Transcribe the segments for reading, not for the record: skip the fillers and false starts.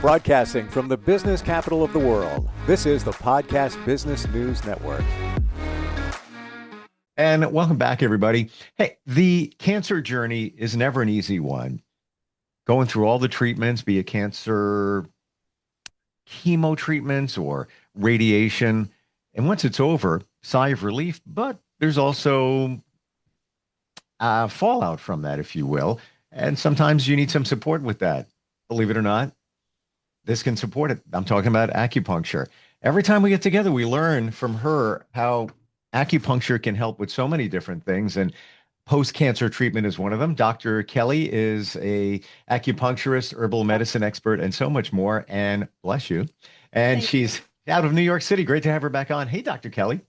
Broadcasting from the business capital of the world, this is the Podcast Business News Network. And welcome back, everybody. Hey, the cancer journey is never an easy one. Going through all the treatments, be it cancer chemo treatments or radiation. And once it's over, sigh of relief, but there's also fallout from that, if you will. And sometimes you need some support with that. Believe it or not, this can support it. I'm talking about acupuncture. Every time we get together, we learn from her how acupuncture can help with so many different things. And post-cancer treatment is one of them. Dr. Kelly is a acupuncturist, herbal medicine expert, and so much more. And bless you. And Thank you. she's out of New York City. Great to have her back on. Hey, Dr. Kelly.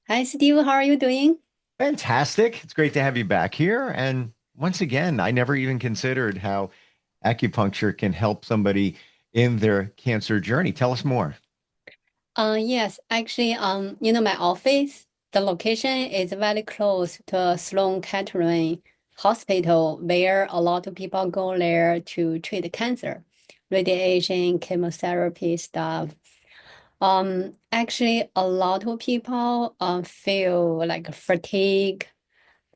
Hi, Steve. How are you doing? Fantastic. It's great to have you back here. And once again, I never even considered how acupuncture can help somebody in their cancer journey. Tell us more. Yes, actually, my office, the location is very close to Sloan Kettering Hospital, where a lot of people go there to treat cancer, radiation, chemotherapy stuff. Actually, a lot of people feel like fatigue,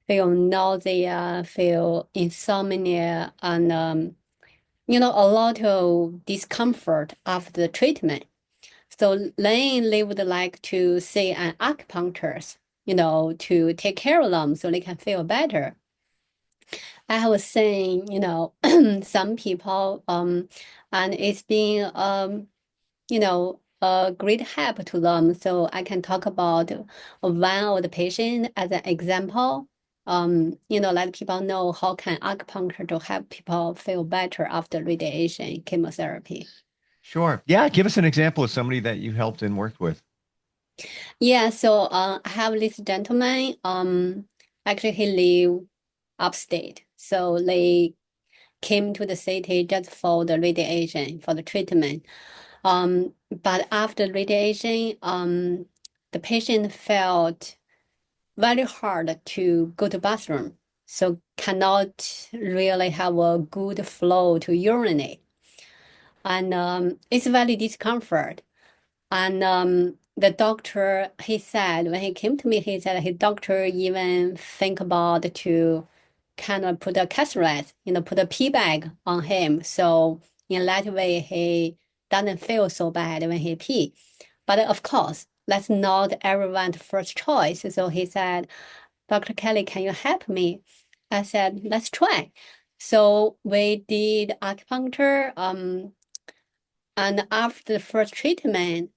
feel nausea, feel insomnia, and a lot of discomfort after the treatment. So then they would like to see an acupuncturist, to take care of them so they can feel better. I was saying, some people, and it's been, a great help to them. So I can talk about one of the patient as an example. Let people know how can acupuncture to help people feel better after radiation chemotherapy. Sure. Yeah. Give us an example of somebody that you helped and worked with. Yeah, so I have this gentleman. Actually he live upstate. So they came to the city just for the radiation, for the treatment. But after radiation, the patient felt very hard to go to bathroom. So cannot really have a good flow to urinate. And it's very discomfort. And the doctor, he said, when he came to me, he said his doctor even think about to kind of put a catheter, put a pee bag on him. So in that way, he doesn't feel so bad when he pee. But of course, that's not everyone's first choice. So he said, Dr. Kelly, can you help me? I said, let's try. So we did acupuncture. And after the first treatment,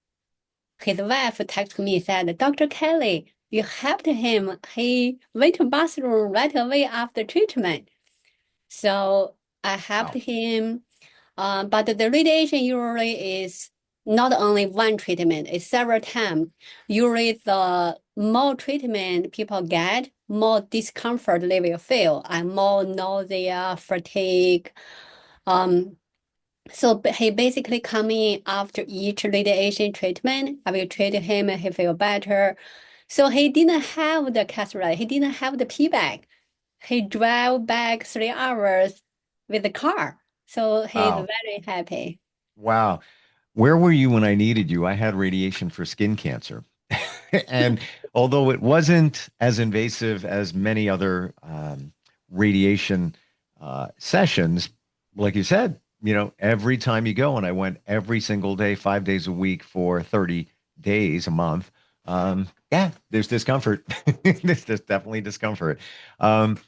his wife texted me and said, Dr. Kelly, you helped him. He went to bathroom right away after treatment. So I helped Wow. him. But the radiation usually is not only one treatment, it's several times. Usually the more treatment people get, more discomfort they will feel and more nausea, fatigue. So he basically come in after each radiation treatment. I will treat him and he feel better. So he didn't have the catheter. He didn't have the pee bag. He drove back 3 hours with the car. So he's Wow. very happy. Wow. Where were you when I needed you? I had radiation for skin cancer. And although it wasn't as invasive as many other radiation sessions, like you said, every time you go, and I went every single day, 5 days a week for 30 days a month. Yeah, there's discomfort. There's definitely discomfort. Um,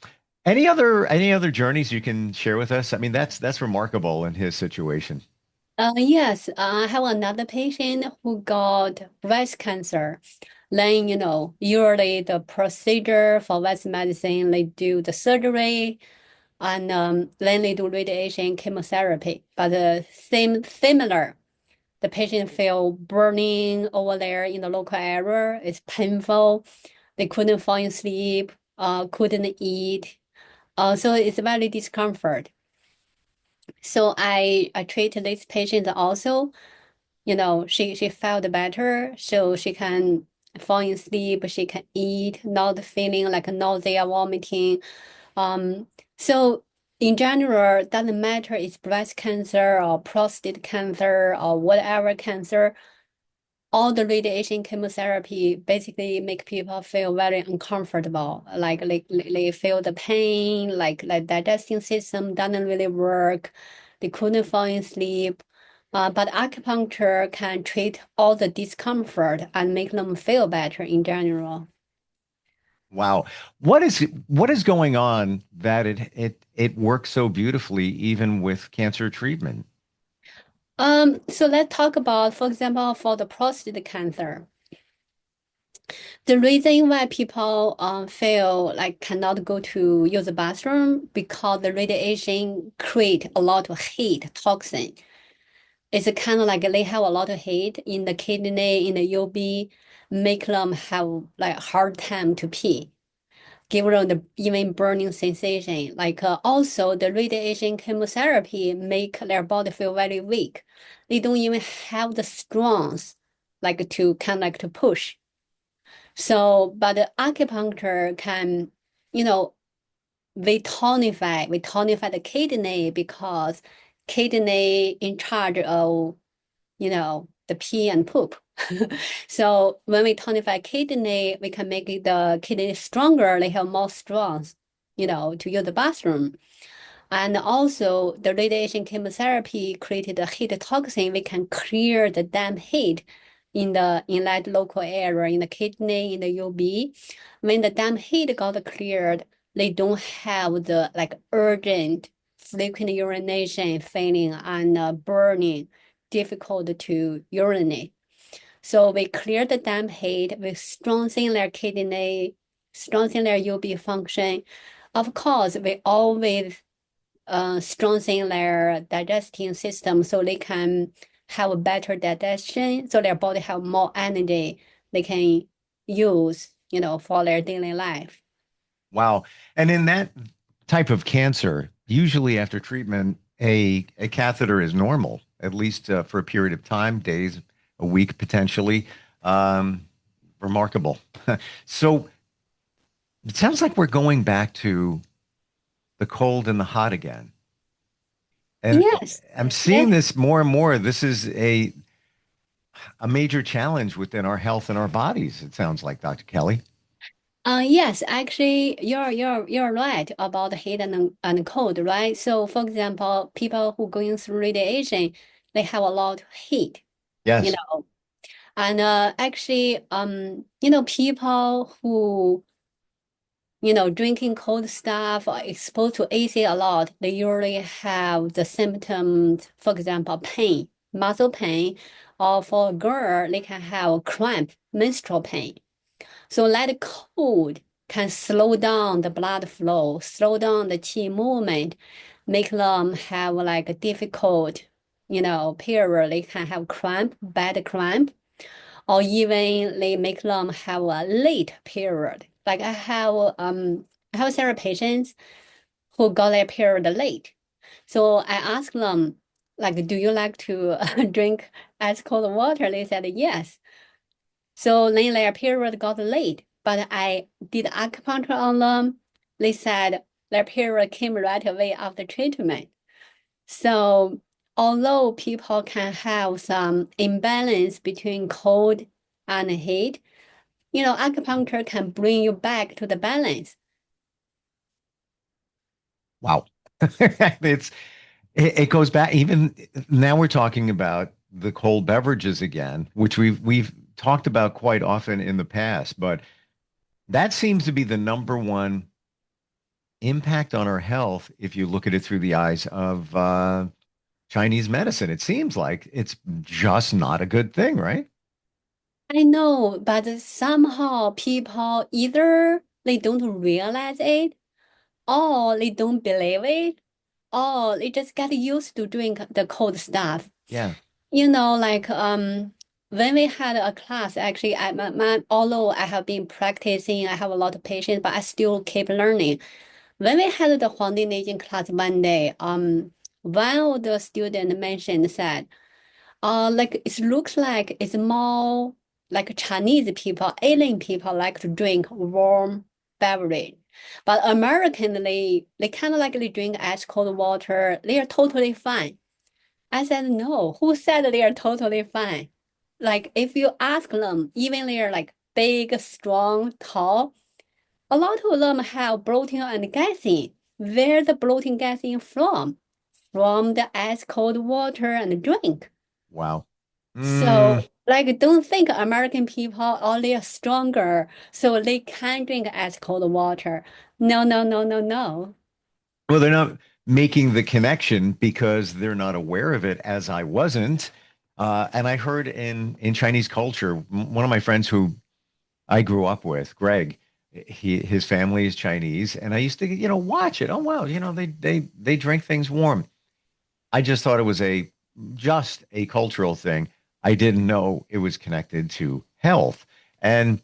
any other journeys you can share with us? I mean, that's remarkable in his situation. Yes, I have another patient who got breast cancer. Then, usually the procedure for breast medicine, they do the surgery and then they do radiation chemotherapy. But similar, the patient feel burning over there in the local area. It's painful. They couldn't fall asleep, couldn't eat. So it's very discomfort. So I treated this patient also. She felt better, so she can fall asleep, she can eat, not feeling like nausea, vomiting. Um, so in general, doesn't matter it's breast cancer or prostate cancer or whatever cancer, all the radiation chemotherapy basically make people feel very uncomfortable. Like they feel the pain, like digesting system doesn't really work. They couldn't fall in sleep. But acupuncture can treat all the discomfort and make them feel better in general. Wow. What is going on that it works so beautifully even with cancer treatment? So let's talk about, for example, for the prostate cancer. The reason why people feel like cannot go to use the bathroom because the radiation create a lot of heat toxin. It's kind of like they have a lot of heat in the kidney, in the UB, make them have like hard time to pee, give them the even burning sensation. Like also the radiation chemotherapy make their body feel very weak. They don't even have the strength like to kind of like to push. So, but the acupuncture can, you know, we tonify the kidney because kidney in charge of, the pee and poop. So when we tonify kidney, we can make the kidney stronger. They have more strength, to use the bathroom. And also the radiation chemotherapy created a heat toxin. We can clear the damp heat in that local area, in the kidney, in the UB. When the damp heat got cleared, they don't have the like urgent frequent urination feeling and burning, difficult to urinate. So we clear the damp heat, we strengthen their kidney, strengthen their UB function. Of course, we always strengthen their digesting system so they can have a better digestion, so their body have more energy they can use, for their daily life. Wow. And in that type of cancer, usually after treatment, a catheter is normal, at least for a period of time, days, a week potentially. Um, Remarkable. So it sounds like we're going back to the cold and the hot again. And Yes. I'm Yes. seeing this more and more. This is a major challenge within our health and our bodies, it sounds like, Dr. Kelly. Yes, actually, you're right about the heat and cold, right? So, for example, people who going through radiation, they have a lot of heat, you Yes. know, and actually, people who drinking cold stuff or exposed to AC a lot, they usually have the symptoms, for example, pain, muscle pain, or for a girl, they can have cramp, menstrual pain. So that cold can slow down the blood flow, slow down the qi movement, make them have like a difficult, period. They can have cramp, bad cramp, or even they make them have a late period. Like I have several patients who got their period late. So I asked them, like, do you like to drink ice cold water? They said yes. So then their period got late, but I did acupuncture on them. They said their period came right away after treatment. So although people can have some imbalance between cold and heat, acupuncture can bring you back to the balance. Wow. It's it goes back even now we're talking about the cold beverages again, which we've talked about quite often in the past, but that seems to be the number one impact on our health if you look at it through the eyes of Chinese medicine. It seems like it's just not a good thing, right? I know, but somehow people either they don't realize it or they don't believe it or they just get used to drink the cold stuff. Yeah. Like when we had a class, actually, although I have been practicing, I have a lot of patience, but I still keep learning. When we had the Huangdi Neijing class one day, one of the students mentioned said, like it looks like it's more like Chinese people, alien people like to drink warm beverage. But American, they kind of like they drink ice cold water. They are totally fine. I said, no, who said they are totally fine? Like if you ask them, even they're like big, strong, tall, a lot of them have bloating and gassing. Where the bloating gassing from? From the ice cold water and drink. Wow. So like don't think American people oh they are stronger, so they can drink ice cold water. No, no, no, no, no. Well, they're not making the connection because they're not aware of it, as I wasn't. And I heard in Chinese culture, one of my friends who I grew up with, Greg, his family is Chinese, and I used to, watch it. Oh wow, they drink things warm. I just thought it was just a cultural thing. I didn't know it was connected to health. And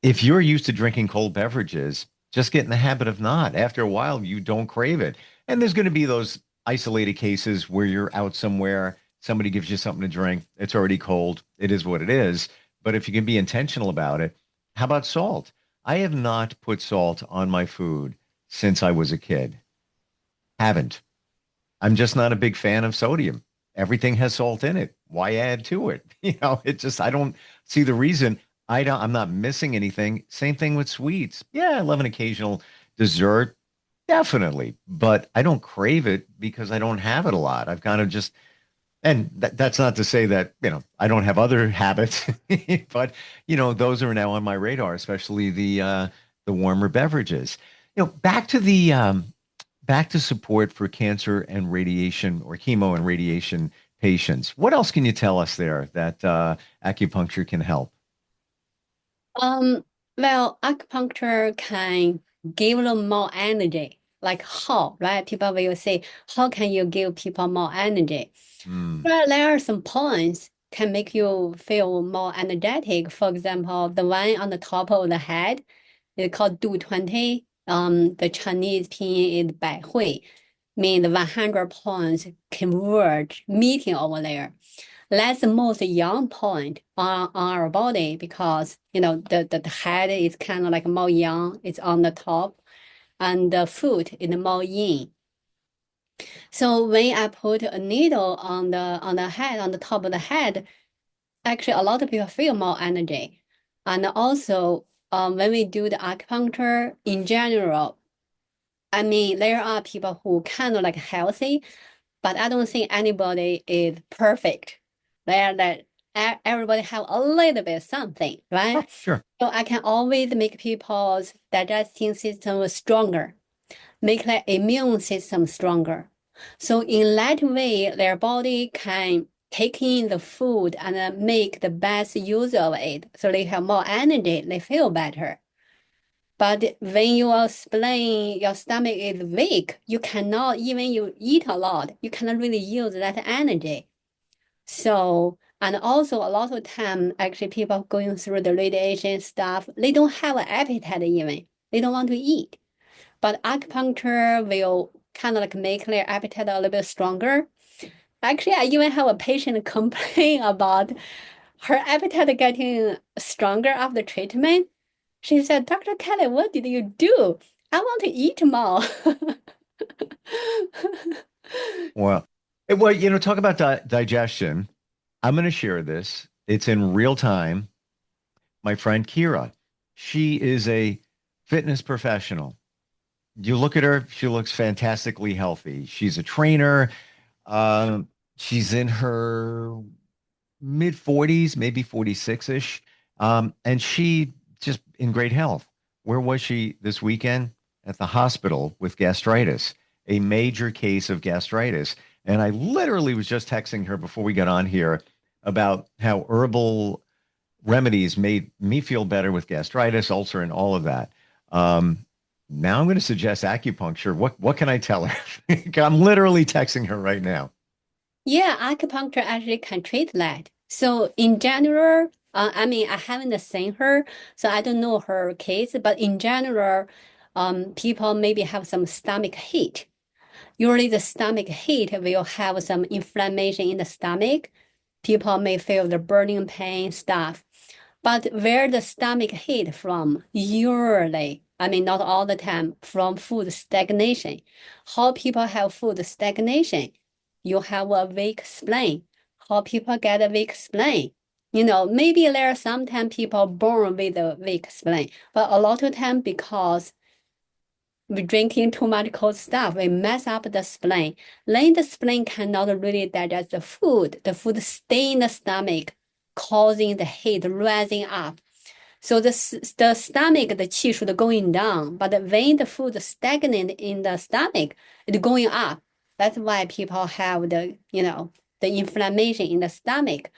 if you're used to drinking cold beverages, just get in the habit of not. After a while, you don't crave it. And there's going to be those isolated cases where you're out somewhere, somebody gives you something to drink, it's already cold. It is what it is. But if you can be intentional about it, how about salt? I have not put salt on my food since I was a kid. Haven't. I'm just not a big fan of sodium. Everything has salt in it. Why add to it? I don't see the reason. I'm not missing anything. Same thing with sweets. Yeah, I love an occasional dessert, definitely, but I don't crave it because I don't have it a lot. I've kind of just, and that's not to say that, I don't have other habits, but those are now on my radar, especially the warmer beverages. Back to support for cancer and radiation or chemo and radiation patients. What else can you tell us there that acupuncture can help? Um, well, acupuncture can give them more energy. Like how, right? People will say, how can you give people more energy? Mm, Well, there are some points can make you feel more energetic. For example, the one on the top of the head is called Du 20. The Chinese pinyin is Bai Hui, mean 100 points converge meeting over there. That's the most young point on our body because the head is kind of like more young, it's on the top, and the foot is more in. So when I put a needle on the head, on the top of the head, actually a lot of people feel more energy. And also, when we do the acupuncture in general, I mean, there are people who kind of like healthy, but I don't think anybody is perfect. There that everybody have a little bit something, right? sure. So I can always make people's digesting system stronger, make their immune system stronger. So in that way, their body can take in the food and make the best use of it. So they have more energy, they feel better. But when you are explain your stomach is weak, you cannot, even you eat a lot, you cannot really use that energy. So, and also a lot of time, actually people going through the radiation stuff, they don't have an appetite even. They don't want to eat. But acupuncture will kind of like make their appetite a little bit stronger. Actually, I even have a patient complain about her appetite getting stronger after treatment. She said, Dr. Kelly, what did you do? I want to eat more. Well, talk about digestion. I'm going to share this. It's in real time. My friend Kira, she is a fitness professional. You look at her, she looks fantastically healthy. She's a trainer. Um, she's in her mid 40s, maybe 46-ish. And she just in great health. Where was she this weekend? At the hospital with gastritis, a major case of gastritis. And I literally was just texting her before we got on here about how herbal remedies made me feel better with gastritis, ulcer, and all of that. Um, Now I'm going to suggest acupuncture. What can I tell her? I'm literally texting her right now. Yeah, acupuncture actually can treat that. So in general, I mean, I haven't seen her, so I don't know her case, but in general, people maybe have some stomach heat. Usually the stomach heat will have some inflammation in the stomach. People may feel the burning pain stuff. But where the stomach heat from? Usually I mean, not all the time, from food stagnation. How people have food stagnation? You have a weak spleen. How people get a weak spleen? Maybe there are sometimes people born with a weak spleen, but a lot of time because we drinking too much cold stuff, we mess up the spleen. Then the spleen cannot really digest the food. The food stay in the stomach, causing the heat rising up. So the stomach, the qi should going down, but when the food stagnant in the stomach, it's going up. That's why people have the inflammation in the stomach.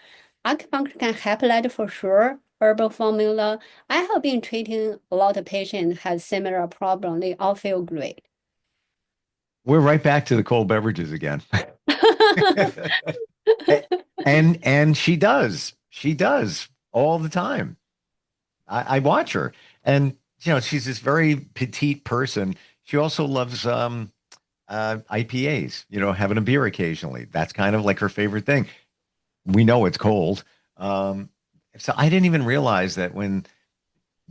Acupuncture can help that for sure. Herbal formula. I have been treating a lot of patients has similar problem. They all feel great. We're right back to the cold beverages again. And she does all the time. I watch her, and she's this very petite person. She also loves IPAs, having a beer occasionally. That's kind of like her favorite thing. We know it's cold. Um, so I didn't even realize that when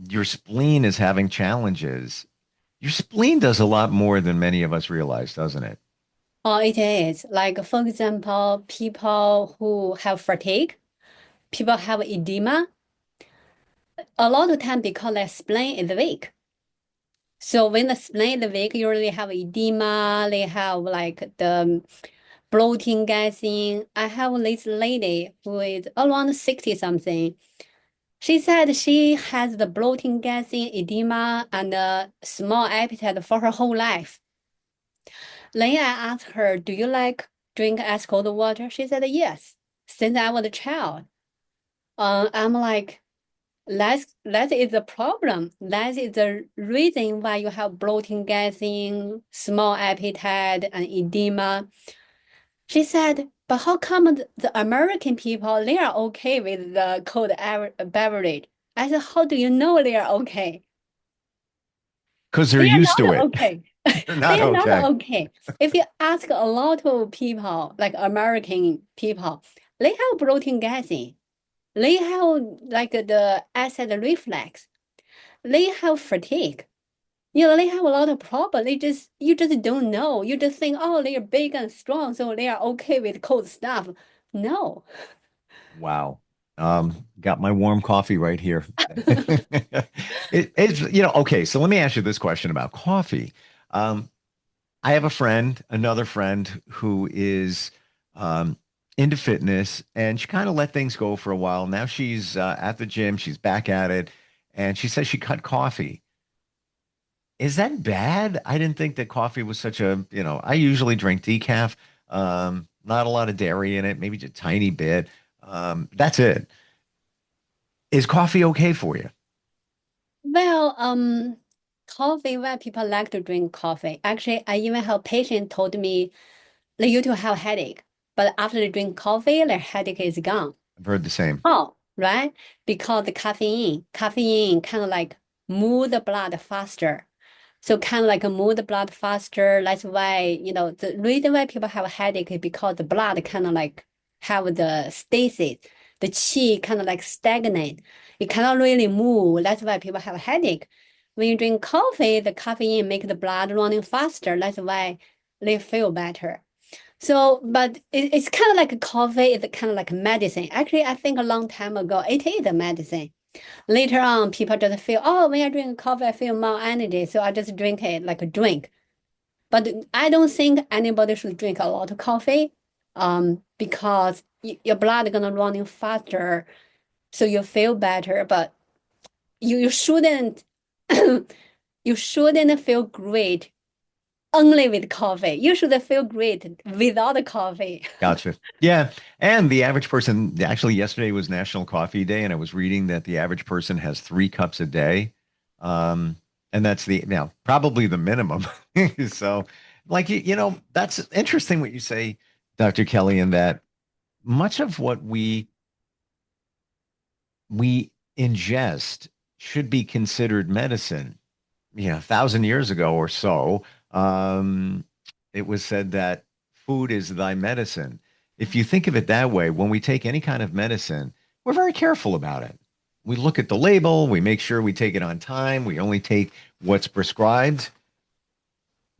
your spleen is having challenges, your spleen does a lot more than many of us realize, doesn't it? Oh, it is. Like, for example, people who have fatigue, people have edema, a lot of time because their spleen is weak. So when the spleen is weak, usually have edema, they have like the bloating, gassing. I have this lady who is around 60 something. She said she has the bloating, gassing, edema, and a small appetite for her whole life. Then I asked her, "Do you like drink ice cold water?" She said, "Yes, since I was a child." I'm like, that is the problem. That is the reason why you have bloating, gassing, small appetite, and edema. She said, "But how come the American people they are okay with the cold beverage?" I said, "How do you know they are okay? Because they're They are used to not it. okay. They're They not are not okay. okay." If you ask a lot of people, like American people, they have bloating, gassing. They have like the acid reflux. They have fatigue. They have a lot of problems. You just don't know. You just think, oh, they're big and strong, so they are okay with cold stuff. No. Wow. Got my warm coffee right here. It's, okay. So let me ask you this question about coffee. Um, I have a friend, another friend who is um, into fitness, and she kind of let things go for a while. Now she's at the gym, she's back at it, and she says she cut coffee. Is that bad? I didn't think that coffee was such a, I usually drink decaf, not a lot of dairy in it, maybe just a tiny bit. That's it. Is coffee okay for you? Well, coffee, why people like to drink coffee. Actually, I even have patient told me they used to have headache, but after they drink coffee, their headache is gone. I've heard the same. Oh, right? Because the caffeine kind of like move the blood faster. So kind of like move the blood faster. That's why, the reason why people have a headache is because the blood kind of like have the stasis. The qi kind of like stagnate. It cannot really move. That's why people have a headache. When you drink coffee, the caffeine make the blood running faster. That's why they feel better. So, but it's kind of like a coffee. It's kind of like medicine. Actually, I think a long time ago, it is a medicine. Later on, people just feel, oh, when I drink coffee, I feel more energy. So I just drink it like a drink. But I don't think anybody should drink a lot of coffee, because your blood gonna running faster, so you feel better. But you shouldn't you shouldn't feel great only with coffee. You should feel great without coffee. Gotcha. Yeah. And the average person, actually, yesterday was National Coffee Day, and I was reading that the average person has 3 cups a day. Um, and that's probably the minimum. So, like, that's interesting what you say, Dr. Kelly, in that much of what we ingest should be considered medicine. 1,000 years ago or so, it was said that food is thy medicine. If you think of it that way, when we take any kind of medicine, we're very careful about it. we look at the label, we make sure we take it on time, we only take what's prescribed.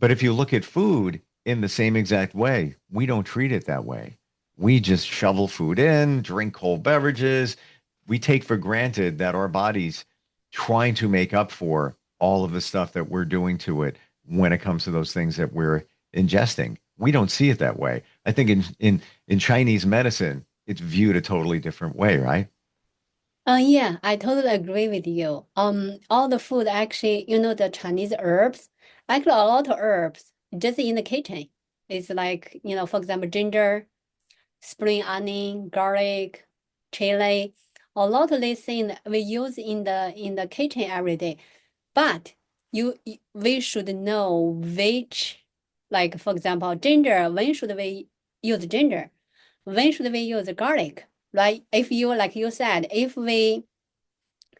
But if you look at food in the same exact way, we don't treat it that way. We just shovel food in, drink cold beverages. We take for granted that our body's trying to make up for all of the stuff that we're doing to it when it comes to those things that we're ingesting. We don't see it that way. I think in Chinese medicine, it's viewed a totally different way, right? Yeah, I totally agree with you. All the food actually, the Chinese herbs, actually a lot of herbs just in the kitchen. It's like, for example, ginger, spring onion, garlic, chili, a lot of these things we use in the kitchen every day. But we should know which, like for example, ginger, when should we use ginger? When should we use garlic? Right? If you, like you said, if we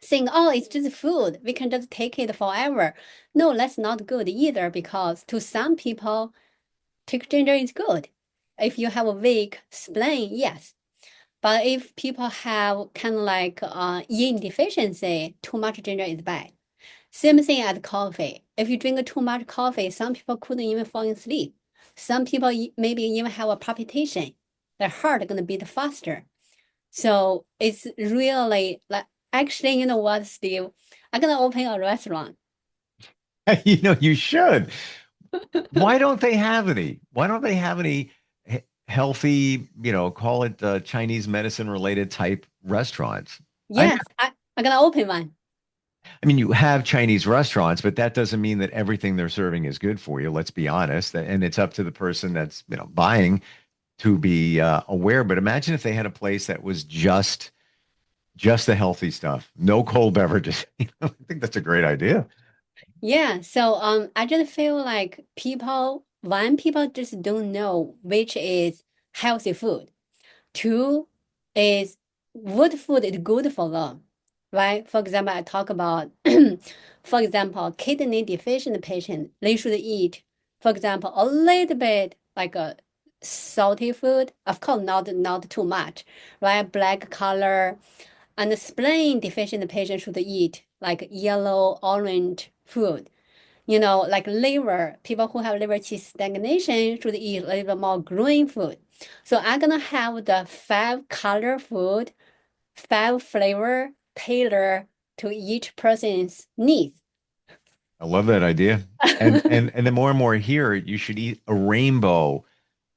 think, oh, it's just food, we can just take it forever. No, that's not good either, because to some people, take ginger is good. If you have a weak spleen, yes. But if people have kind of like yin deficiency, too much ginger is bad. Same thing as coffee. If you drink too much coffee, some people couldn't even fall asleep. Some people maybe even have a palpitation. Their heart gonna beat faster. So it's really like, actually, you know what, Steve? I'm gonna open a restaurant. You should. Why don't they have any? Why don't they have any healthy, call it Chinese medicine related type restaurants? I Yes, I'm gonna open one. I mean, you have Chinese restaurants, but that doesn't mean that everything they're serving is good for you. Let's be honest. And it's up to the person that's, buying to be aware. But imagine if they had a place that was just the healthy stuff, no cold beverages. I think that's a great idea. Yeah, so I just feel like people just don't know which is healthy food. Two is what food is good for them, right? For example, I talk about, for example, kidney deficient patient, they should eat, for example, a little bit like a salty food, of course, not too much, right? Black color, and the spleen deficient patient should eat like yellow, orange food. Like liver, people who have liver qi stagnation should eat a little bit more green food. So I'm gonna have the 5 color food, 5 flavor tailor to each person's needs. I love that idea. And the more and more here, you should eat a rainbow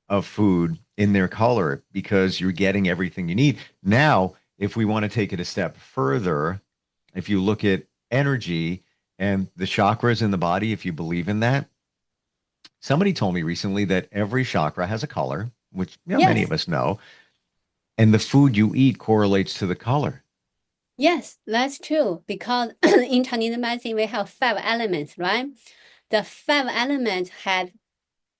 of food in their color because you're getting everything you need. Now, if we want to take it a step further, if you look at energy and the chakras in the body, if you believe in that, somebody told me recently that every chakra has a color, which many Yes, of us know, and the food you eat correlates to the color. yes, that's true. Because in Chinese medicine, we have 5 elements, right? The 5 elements have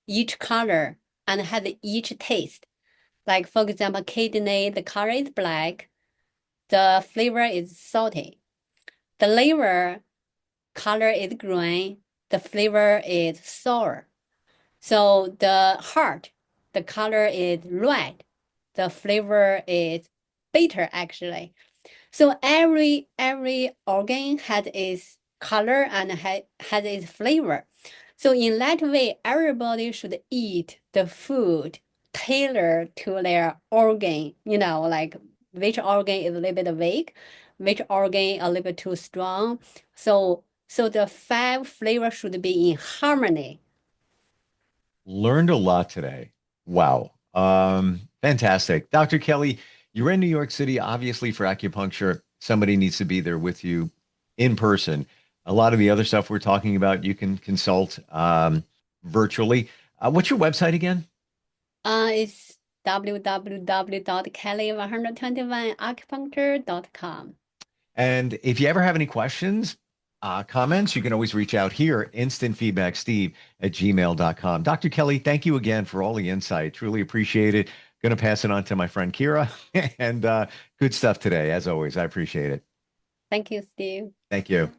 each color and have each taste. Like, for example, kidney, the color is black, the flavor is salty. The liver color is green, the flavor is sour. So the heart, the color is red, the flavor is bitter actually. So every organ has its color and has its flavor. So in that way, everybody should eat the food tailored to their organ, like which organ is a little bit weak, which organ a little bit too strong. So the 5 flavors should be in harmony. Learned a lot today. Wow. Fantastic. Dr. Kelly, you're in New York City, obviously, for acupuncture. Somebody needs to be there with you in person. A lot of the other stuff we're talking about, you can consult virtually. What's your website again? It's www.kelly121acupuncture.com. And if you ever have any questions, comments, you can always reach out here, instantfeedbacksteve@gmail.com. Dr. Kelly, thank you again for all the insight. Truly appreciate it. Going to pass it on to my friend Kira. And good stuff today, as always. I appreciate it. Thank you, Steve. Thank you.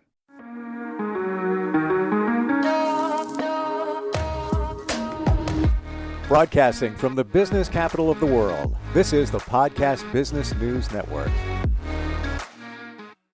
Broadcasting from the business capital of the world, this is the Podcast Business News Network.